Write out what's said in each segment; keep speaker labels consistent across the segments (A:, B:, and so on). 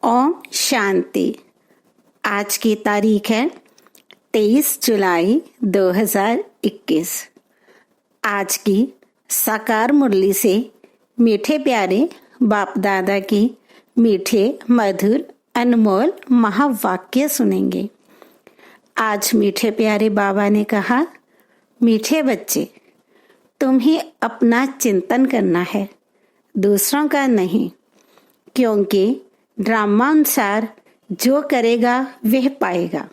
A: ओम शांति। आज की तारीख है 23 जुलाई 2021। आज की साकार मुरली से मीठे प्यारे बाप दादा की मीठे मधुर अनमोल महावाक्य सुनेंगे। आज मीठे प्यारे बाबा ने कहा, मीठे बच्चे, तुम ही अपना चिंतन करना है, दूसरों का नहीं, क्योंकि ड्रामा अनुसार जो करेगा वह पाएगा।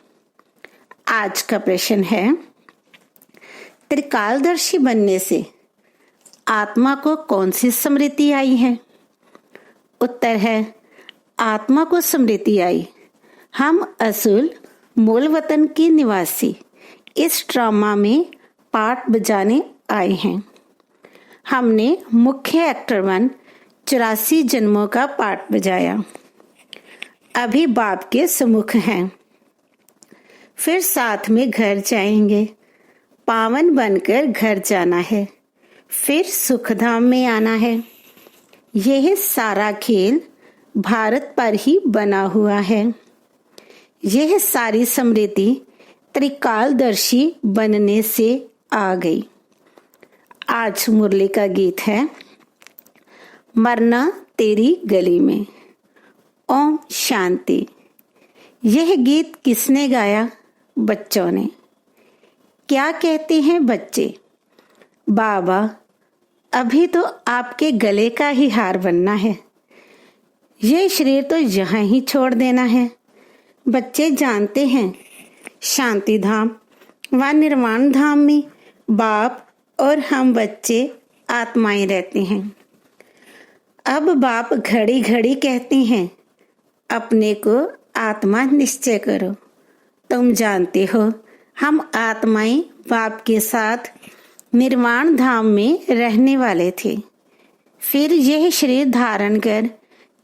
A: आज का प्रश्न है, त्रिकालदर्शी बनने से आत्मा को कौन सी स्मृति आई है? उत्तर है, आत्मा को स्मृति आई, हम असुल मूल वतन के निवासी इस ड्रामा में पार्ट बजाने आए हैं। हमने मुख्य एक्टर बन 84 जन्मों का पार्ट बजाया, अभी बाप के सम्मुख हैं, फिर साथ में घर जाएंगे, पावन बनकर घर जाना है, फिर सुखधाम में आना है। यह सारा खेल भारत पर ही बना हुआ है। यह सारी स्मृति त्रिकालदर्शी बनने से आ गई। आज मुरली का गीत है, मरना तेरी गली में। ओम शांति। यह गीत किसने गाया? बच्चों ने। क्या कहते हैं बच्चे? बाबा, अभी तो आपके गले का ही हार बनना है, यह शरीर तो यहाँ ही छोड़ देना है। बच्चे जानते हैं, शांति धाम व निर्वाण धाम में बाप और हम बच्चे आत्माएं रहते हैं। अब बाप घड़ी घड़ी कहते हैं, अपने को आत्मा निश्चय करो। तुम जानते हो, हम आत्माएं बाप के साथ निर्वाण धाम में रहने वाले थे। फिर यह शरीर धारण कर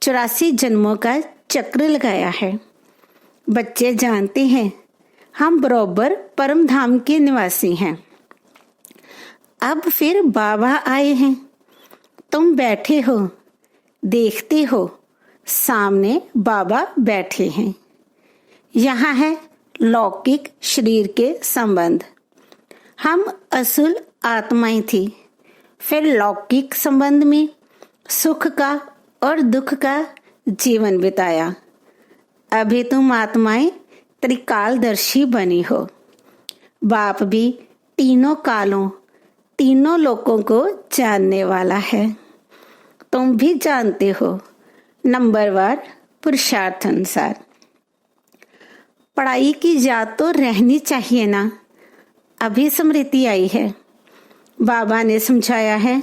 A: 84 जन्मों का चक्र लगाया है। बच्चे जानते हैं, हम बरोबर परम धाम के निवासी हैं। अब फिर बाबा आए हैं, तुम बैठे हो, देखते हो, सामने बाबा बैठे हैं। यहाँ है लौकिक शरीर के संबंध। हम असुल आत्माएं थी, फिर लौकिक संबंध में सुख का और दुख का जीवन बिताया। अभी तुम आत्माएं त्रिकालदर्शी बनी हो। बाप भी तीनों कालों, तीनों लोकों को जानने वाला है। तुम भी जानते हो, नंबरवार पुरुषार्थ अनुसार। पढ़ाई की याद तो रहनी चाहिए ना, अभी स्मृति आई है। बाबा ने समझाया है,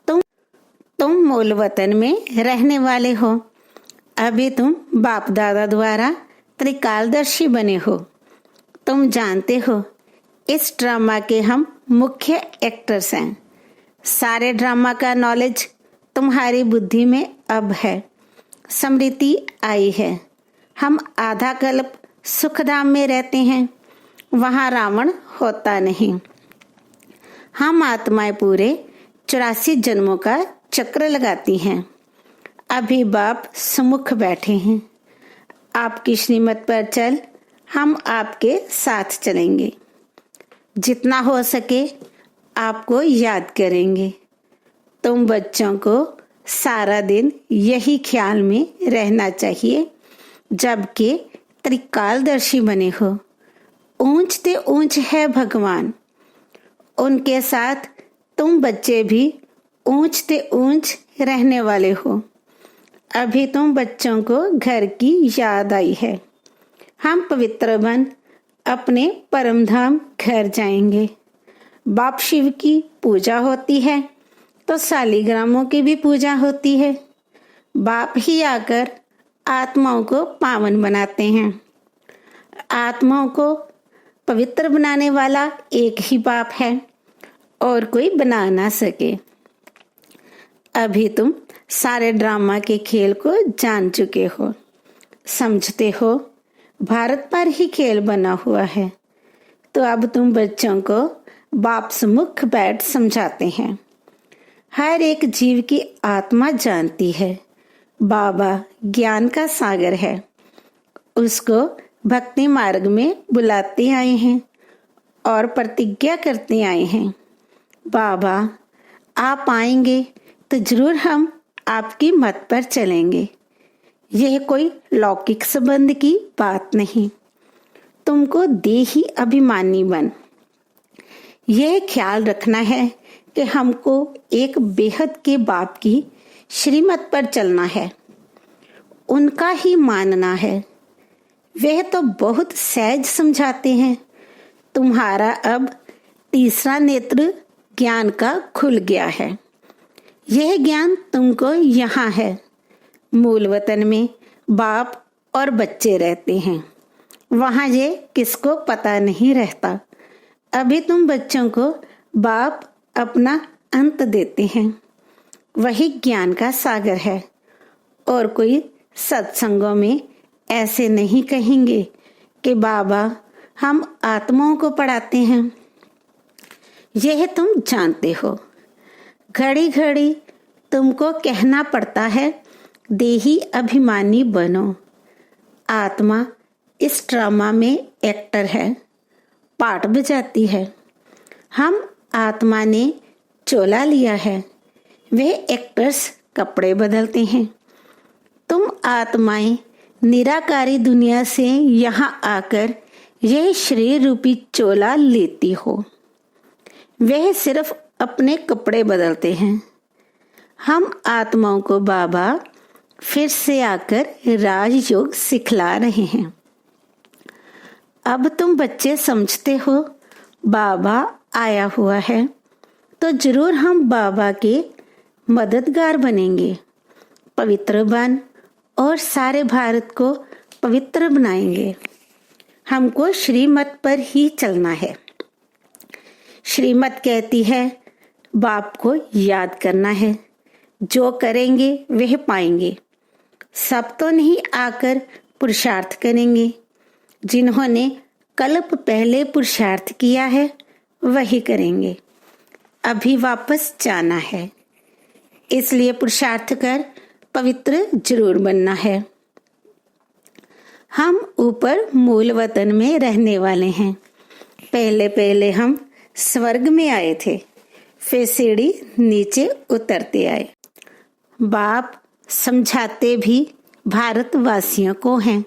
A: तुम मूल वतन में रहने वाले हो। अभी तुम बाप दादा द्वारा त्रिकालदर्शी बने हो। तुम जानते हो, इस ड्रामा के हम मुख्य एक्टर्स हैं। सारे ड्रामा का नॉलेज तुम्हारी बुद्धि में अब है। स्मृति आई है, हम आधा कल्प सुखधाम में रहते हैं, वहां रावण होता नहीं। हम आत्माएं पूरे 84 जन्मों का चक्र लगाती हैं। अभी बाप सम्मुख बैठे हैं। आपकी श्रीमत पर चल, हम आपके साथ चलेंगे। जितना हो सके आपको याद करेंगे। तुम बच्चों को सारा दिन यही ख्याल में रहना चाहिए, जबकि त्रिकालदर्शी बने हो। ऊंच ते ऊंच है भगवान, उनके साथ तुम बच्चे भी ऊंच ते ऊंच रहने वाले हो। अभी तुम बच्चों को घर की याद आई है। हम पवित्र बन अपने परम धाम घर जाएंगे। बाप शिव की पूजा होती है तो शालिग्रामों की भी पूजा होती है। बाप ही आकर आत्माओं को पावन बनाते हैं। आत्माओं को पवित्र बनाने वाला एक ही बाप है, और कोई बना ना सके। अभी तुम सारे ड्रामा के खेल को जान चुके हो, समझते हो भारत पर ही खेल बना हुआ है। तो अब तुम बच्चों को बाप सम्मुख बैठ समझाते हैं। हर एक जीव की आत्मा जानती है बाबा ज्ञान का सागर है, उसको भक्ति मार्ग में बुलाते आए हैं और प्रतिज्ञा करते आए हैं। बाबा आप आएंगे तो जरूर हम आपकी मत पर चलेंगे। यह कोई लौकिक संबंध की बात नहीं। तुमको देही अभिमानी बन यह ख्याल रखना है कि हमको एक बेहद के बाप की श्रीमत पर चलना है, उनका ही मानना है। वह तो बहुत सहज समझाते हैं। तुम्हारा अब तीसरा नेत्र ज्ञान का खुल गया है। यह ज्ञान तुमको यहाँ है। मूल वतन में बाप और बच्चे रहते हैं, वहाँ ये किसको पता नहीं रहता। अभी तुम बच्चों को बाप अपना अंत देते हैं। वही ज्ञान का सागर है। और कोई सत्संगों में ऐसे नहीं कहेंगे कि बाबा हम आत्माओं को पढ़ाते हैं। यह तुम जानते हो। घड़ी घड़ी तुमको कहना पड़ता है देही अभिमानी बनो। आत्मा इस ड्रामा में एक्टर है, पार्ट बजाती है। हम आत्मा ने चोला लिया है, वे एक्टर्स कपड़े बदलते हैं। तुम आत्माएं निराकारी दुनिया से यहाँ आकर यह शरीर रूपी चोला लेती हो। वह सिर्फ अपने कपड़े बदलते हैं। हम आत्माओं को बाबा फिर से आकर राजयोग सिखला रहे हैं। अब तुम बच्चे समझते हो बाबा आया हुआ है तो जरूर हम बाबा के मददगार बनेंगे, पवित्र बन और सारे भारत को पवित्र बनाएंगे। हमको श्रीमत पर ही चलना है। श्रीमत कहती है बाप को याद करना है, जो करेंगे वह पाएंगे। सब तो नहीं आकर पुरुषार्थ करेंगे। जिन्होंने कल्प पहले पुरुषार्थ किया है वही करेंगे। अभी वापस जाना है, इसलिए पुरुषार्थ कर पवित्र जरूर बनना है। हम ऊपर मूल वतन में रहने वाले हैं। पहले पहले हम स्वर्ग में आए थे, फिर सीढ़ी नीचे उतरते आए। बाप समझाते भी भारतवासियों को हैं।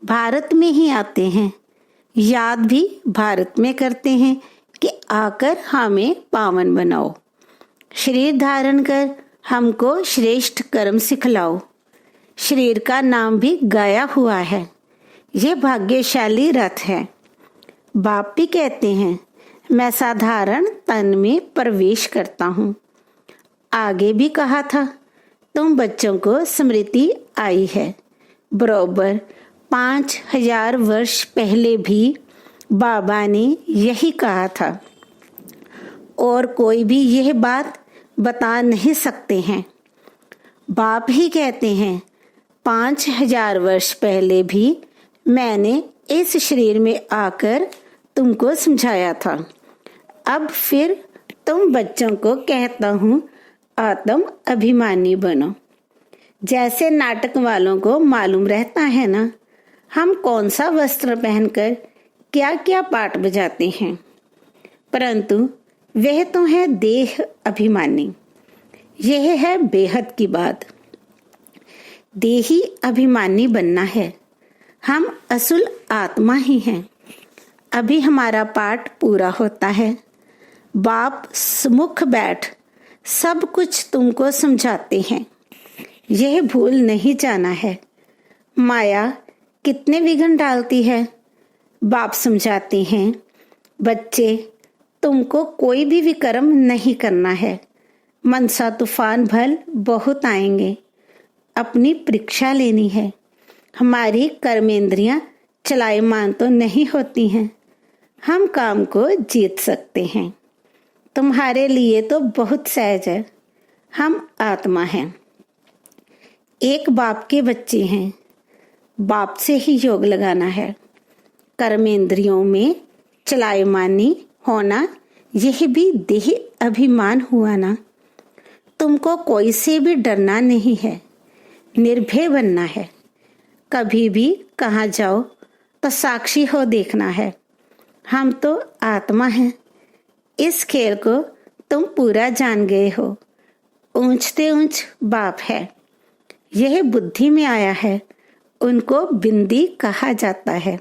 A: भारत में ही आते हैं, याद भी भारत में करते हैं कि आकर हमें पावन बनाओ। शरीर धारण कर हमको श्रेष्ठ कर्म सिखलाओ। शरीर का नाम भी गाया हुआ है। यह भाग्यशाली रथ है। बाप भी कहते हैं मैं साधारण तन में प्रवेश करता हूँ। आगे भी कहा था तुम बच्चों को स्मृति आई है। बरोबर 5000 वर्ष पहले भी बाबा ने यही कहा था और कोई भी यह बात बता नहीं सकते हैं। बाप ही कहते हैं 5000 वर्ष पहले भी मैंने इस शरीर में आकर तुमको समझाया था। अब फिर तुम बच्चों को कहता हूँ आत्म अभिमानी बनो। जैसे नाटक वालों को मालूम रहता है ना, हम कौन सा वस्त्र पहनकर क्या क्या पाठ बजाते हैं, परंतु वह तो है देह अभिमानी। यह है बेहद की बात। देही अभिमानी बनना है। हम असुल आत्मा ही हैं। अभी हमारा पाठ पूरा होता है। बाप सुमुख बैठ सब कुछ तुमको समझाते हैं। यह भूल नहीं जाना है। माया कितने विघ्न डालती है। बाप समझाते हैं बच्चे तुमको कोई भी विकर्म नहीं करना है। मनसा तूफान भल बहुत आएंगे। अपनी परीक्षा लेनी है। हमारी कर्मेंद्रियां चलायमान तो नहीं होती हैं। हम काम को जीत सकते हैं। तुम्हारे लिए तो बहुत सहज है। हम आत्मा हैं, एक बाप के बच्चे हैं। बाप से ही योग लगाना है। कर्मेंद्रियों में चलायमानी होना यह भी देह अभिमान हुआ ना। तुमको कोई से भी डरना नहीं है। निर्भय बनना है। कभी भी कहाँ जाओ तो साक्षी हो देखना है। हम तो आत्मा हैं। इस खेल को तुम पूरा जान गए हो। ऊंचते ऊंच बाप है। यह बुद्धि में आया है, उनको बिंदी कहा जाता है।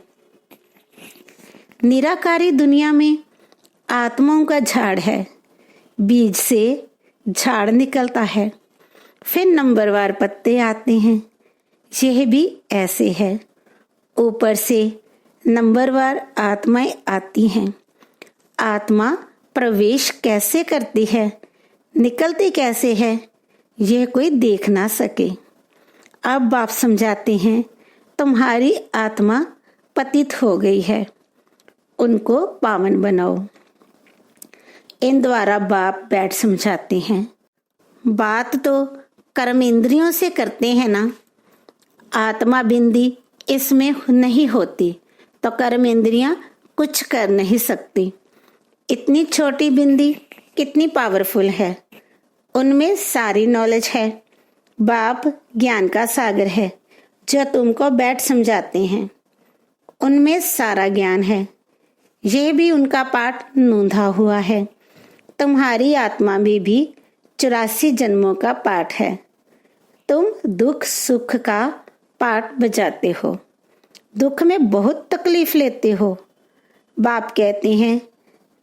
A: निराकारी दुनिया में आत्माओं का झाड़ है। बीज से झाड़ निकलता है, फिर नंबरवार पत्ते आते हैं। यह भी ऐसे है। ऊपर से नंबरवार आत्माएं आती हैं। आत्मा प्रवेश कैसे करती है, निकलती कैसे है, यह कोई देख ना सके। अब बाप समझाते हैं, तुम्हारी आत्मा पतित हो गई है, उनको पावन बनाओ। इन द्वारा बाप बैठ समझाते हैं। बात तो कर्म इंद्रियों से करते हैं ना। आत्मा बिंदी इसमें नहीं होती तो कर्म इंद्रियां कुछ कर नहीं सकती। इतनी छोटी बिंदी कितनी पावरफुल है। उनमें सारी नॉलेज है। बाप ज्ञान का सागर है जो तुमको बैठ समझाते हैं। उनमें सारा ज्ञान है। यह भी उनका पाठ नूंधा हुआ है। तुम्हारी आत्मा में भी 84 जन्मों का पाठ है। तुम दुख सुख का पाठ बजाते हो। दुख में बहुत तकलीफ लेते हो। बाप कहते हैं,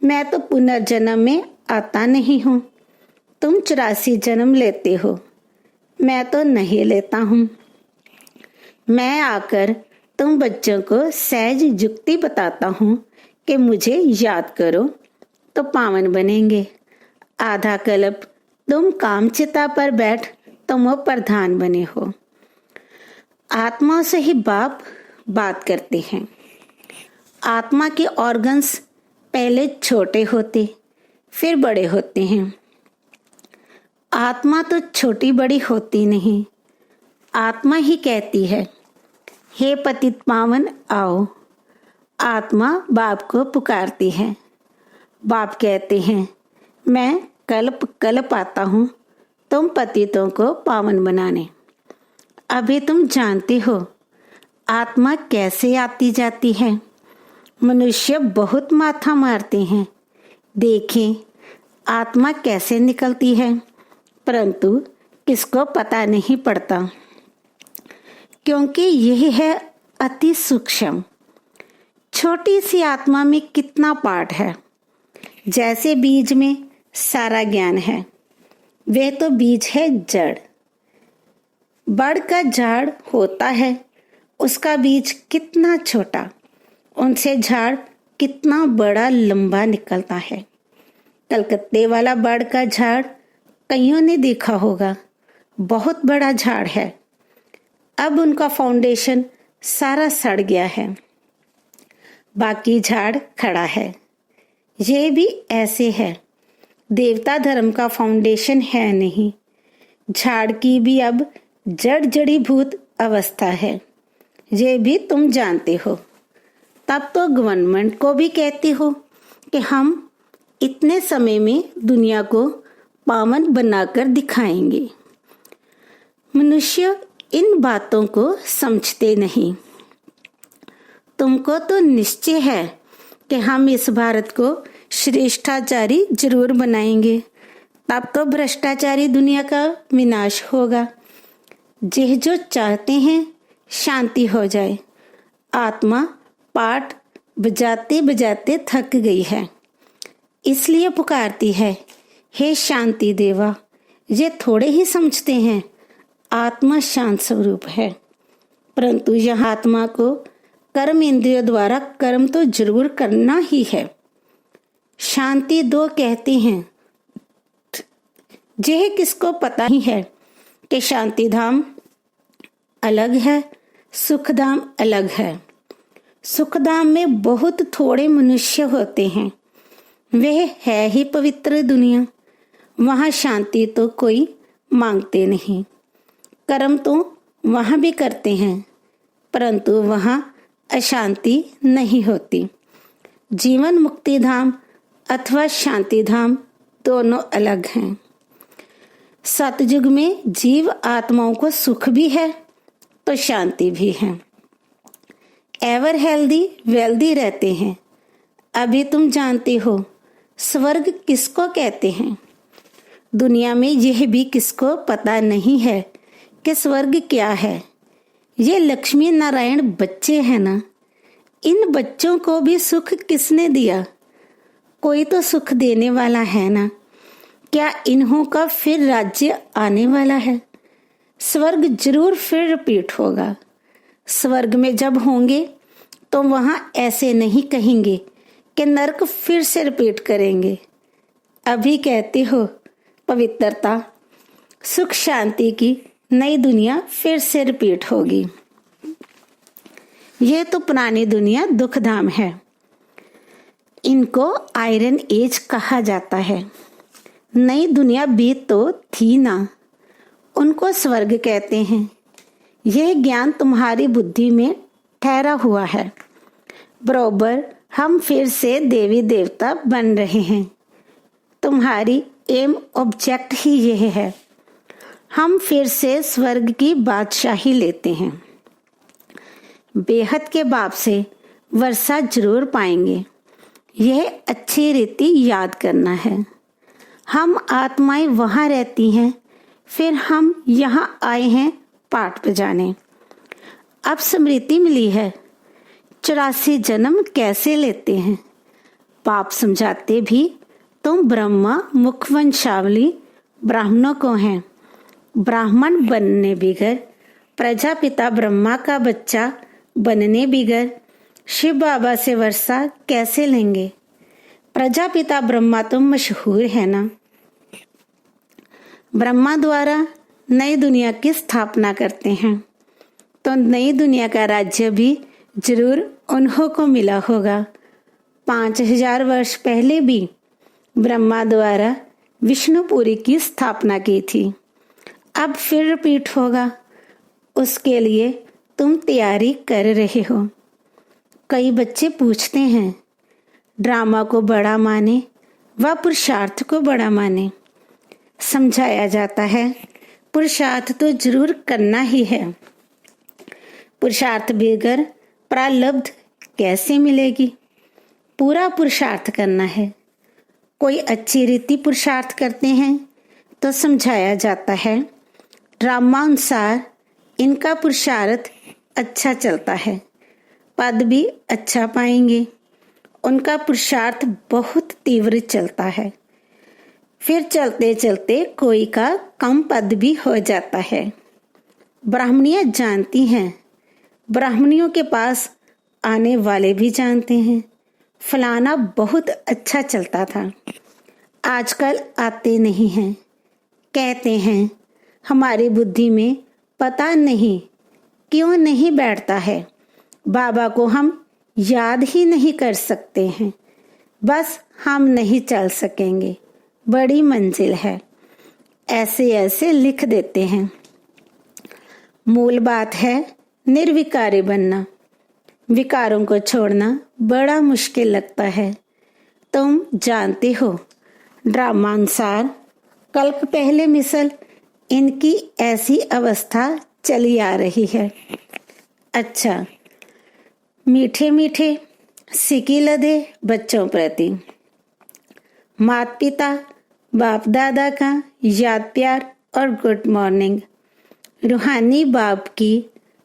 A: मैं तो पुनर्जन्म में आता नहीं हूँ। तुम 84 जन्म लेते हो, मैं तो नहीं लेता हूँ। मैं आकर तुम बच्चों को सहज युक्ति बताता हूँ कि मुझे याद करो तो पावन बनेंगे। आधा कल्प तुम कामचिता पर बैठ तुम प्रधान बने हो। आत्मा से ही बाप बात करते हैं। आत्मा के ऑर्गन्स पहले छोटे होते फिर बड़े होते हैं। आत्मा तो छोटी बड़ी होती नहीं। आत्मा ही कहती है, हे पतित पावन आओ। आत्मा बाप को पुकारती है। बाप कहते हैं, मैं कल्प कल्प आता हूँ तुम पतितों को पावन बनाने। अभी तुम जानते हो आत्मा कैसे आती जाती है। मनुष्य बहुत माथा मारते हैं। देखें आत्मा कैसे निकलती है, परंतु किसको पता नहीं पड़ता, क्योंकि यह है अति सूक्ष्म। छोटी सी आत्मा में कितना पाठ है। जैसे बीज में सारा ज्ञान है, वह तो बीज है जड़। बड़ का झाड़ होता है, उसका बीज कितना छोटा, उनसे झाड़ कितना बड़ा लंबा निकलता है। कलकत्ते वाला बड़ का झाड़ कईयों ने देखा होगा, बहुत बड़ा झाड़ है। अब उनका फाउंडेशन सारा सड़ गया है, बाकी झाड़ खड़ा है। ये भी ऐसे है। देवता धर्म का फाउंडेशन है नहीं। झाड़ की भी अब जड़ जड़ीभूत अवस्था है। ये भी तुम जानते हो। तब तो गवर्नमेंट को भी कहते हो कि हम इतने समय में दुनिया को पावन बनाकर दिखाएंगे। मनुष्य इन बातों को समझते नहीं। तुमको तो निश्चय है कि हम इस भारत को श्रेष्ठाचारी जरूर बनाएंगे। तब तो भ्रष्टाचारी दुनिया का विनाश होगा। जो चाहते हैं शांति हो जाए। आत्मा पाठ बजाते बजाते थक गई है, इसलिए पुकारती है, हे शांति देवा। ये थोड़े ही समझते हैं आत्मा शांत स्वरूप है, परंतु यह आत्मा को कर्म इंद्रियों द्वारा कर्म तो जरूर करना ही है। शांति दो कहते हैं। यह किसको पता ही है कि शांति धाम अलग है, सुख धाम अलग है। सुख धाम में बहुत थोड़े मनुष्य होते हैं। वह है ही पवित्र दुनिया। वहाँ शांति तो कोई मांगते नहीं। कर्म तो वहाँ भी करते हैं, परंतु वहाँ अशांति नहीं होती। जीवन मुक्ति धाम अथवा शांति धाम दोनों अलग हैं। सतयुग में जीव आत्माओं को सुख भी है तो शांति भी है। एवर हेल्दी वेल्दी रहते हैं। अभी तुम जानते हो स्वर्ग किसको कहते हैं। दुनिया में यह भी किसको पता नहीं है कि स्वर्ग क्या है। ये लक्ष्मी नारायण बच्चे हैं ना, इन बच्चों को भी सुख किसने दिया। कोई तो सुख देने वाला है ना। क्या इन्हों का फिर राज्य आने वाला है। स्वर्ग जरूर फिर रिपीट होगा। स्वर्ग में जब होंगे तो वहां ऐसे नहीं कहेंगे कि नरक फिर से रिपीट करेंगे। अभी कहते हो पवित्रता सुख शांति की नई दुनिया फिर से रिपीट होगी। ये तो पुरानी दुनिया दुखधाम है। इनको आयरन एज कहा जाता है। नई दुनिया भी तो थी ना, उनको स्वर्ग कहते हैं। यह ज्ञान तुम्हारी बुद्धि में ठहरा हुआ है। बरोबर हम फिर से देवी देवता बन रहे हैं। तुम्हारी एम ऑब्जेक्ट ही यह है। हम फिर से स्वर्ग की बादशाही लेते हैं। बेहद के बाप से वर्षा जरूर पाएंगे। यह अच्छी रीति याद करना है। हम आत्माएं वहां रहती हैं, फिर हम यहाँ आए हैं पाठ बजाने। अब स्मृति मिली है 84 जन्म कैसे लेते हैं। बाप समझाते भी तुम ब्रह्मा मुखवंशावली ब्राह्मणों को हैं। ब्राह्मण बनने बिगर, प्रजापिता ब्रह्मा का बच्चा बनने बिगर शिव बाबा से वर्षा कैसे लेंगे। प्रजापिता ब्रह्मा तो मशहूर है ना। ब्रह्मा द्वारा नई दुनिया की स्थापना करते हैं तो नई दुनिया का राज्य भी जरूर उन्हों को मिला होगा। 5000 वर्ष पहले भी ब्रह्मा द्वारा विष्णुपुरी की स्थापना की थी। अब फिर रिपीट होगा। उसके लिए तुम तैयारी कर रहे हो। कई बच्चे पूछते हैं ड्रामा को बड़ा माने व पुरुषार्थ को बड़ा माने। समझाया जाता है पुरुषार्थ तो जरूर करना ही है। पुरुषार्थ बगैर प्रारब्ध कैसे मिलेगी। पूरा पुरुषार्थ करना है। कोई अच्छी रीति पुरुषार्थ करते हैं तो समझाया जाता है ड्रामा अनुसार इनका पुरुषार्थ अच्छा चलता है, पद भी अच्छा पाएंगे। उनका पुरुषार्थ बहुत तीव्र चलता है। फिर चलते चलते कोई का कम पद भी हो जाता है। ब्राह्मणियां जानती हैं, ब्राह्मणियों के पास आने वाले भी जानते हैं फलाना बहुत अच्छा चलता था। आजकल आते नहीं हैं। कहते हैं हमारी बुद्धि में पता नहीं क्यों नहीं बैठता है। बाबा को हम याद ही नहीं कर सकते हैं। बस हम नहीं चल सकेंगे, बड़ी मंजिल है। ऐसे ऐसे लिख देते हैं। मूल बात है निर्विकारी बनना। विकारों को छोड़ना बड़ा मुश्किल लगता है। तुम जानते हो ड्रामा अनुसार कल्प पहले मिसल इनकी ऐसी अवस्था चली आ रही है। अच्छा, मीठे मीठे सिकी लदे बच्चों प्रति माता पिता बाप दादा का याद प्यार और गुड मॉर्निंग। रूहानी बाप की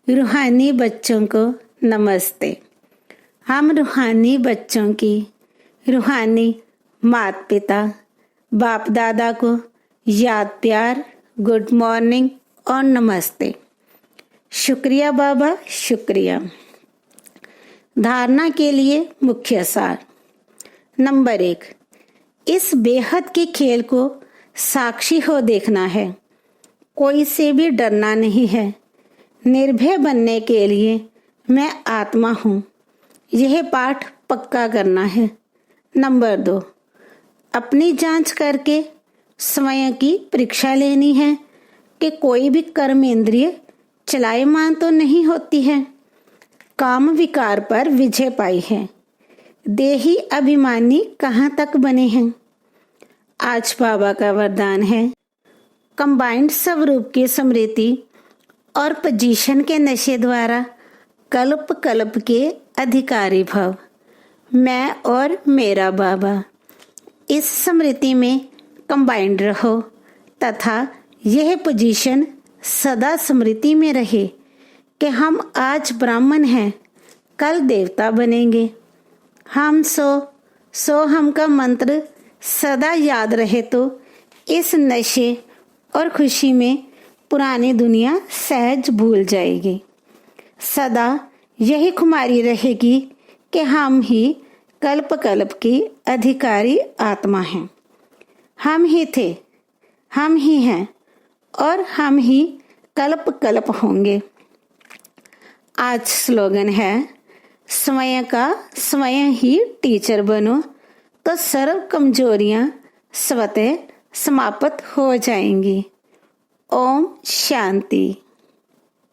A: रूहानी बच्चों को नमस्ते। हम रूहानी बच्चों की रूहानी माता पिता बाप दादा को याद प्यार गुड मॉर्निंग और नमस्ते। शुक्रिया बाबा, शुक्रिया। धारणा के लिए मुख्य सार। नंबर 1, इस बेहद के खेल को साक्षी हो देखना है। कोई से भी डरना नहीं है। निर्भय बनने के लिए मैं आत्मा हूँ, यह पाठ पक्का करना है। नंबर 2, अपनी जांच करके स्वयं की परीक्षा लेनी है कि कोई भी कर्म इंद्रिय चलायमान तो नहीं होती है। काम विकार पर विजय पाई है। देही अभिमानी कहाँ तक बने हैं। आज बाबा का वरदान है कंबाइंड स्वरूप की स्मृति और पोजीशन के नशे द्वारा कल्प कल्प के अधिकारी भव। मैं और मेरा बाबा, इस स्मृति में कंबाइंड रहो तथा यह पोजीशन सदा स्मृति में रहे कि हम आज ब्राह्मण हैं, कल देवता बनेंगे। हम सो हम का मंत्र सदा याद रहे तो इस नशे और खुशी में पुरानी दुनिया सहज भूल जाएगी। सदा यही खुमारी रहेगी कि हम ही कल्प कल्प की अधिकारी आत्मा हैं। हम ही थे, हम ही हैं और हम ही कल्प कल्प होंगे। आज स्लोगन है, स्वयं का स्वयं ही टीचर बनो तो सर्व कमजोरियां स्वतः समाप्त हो जाएंगी। ओम शांति।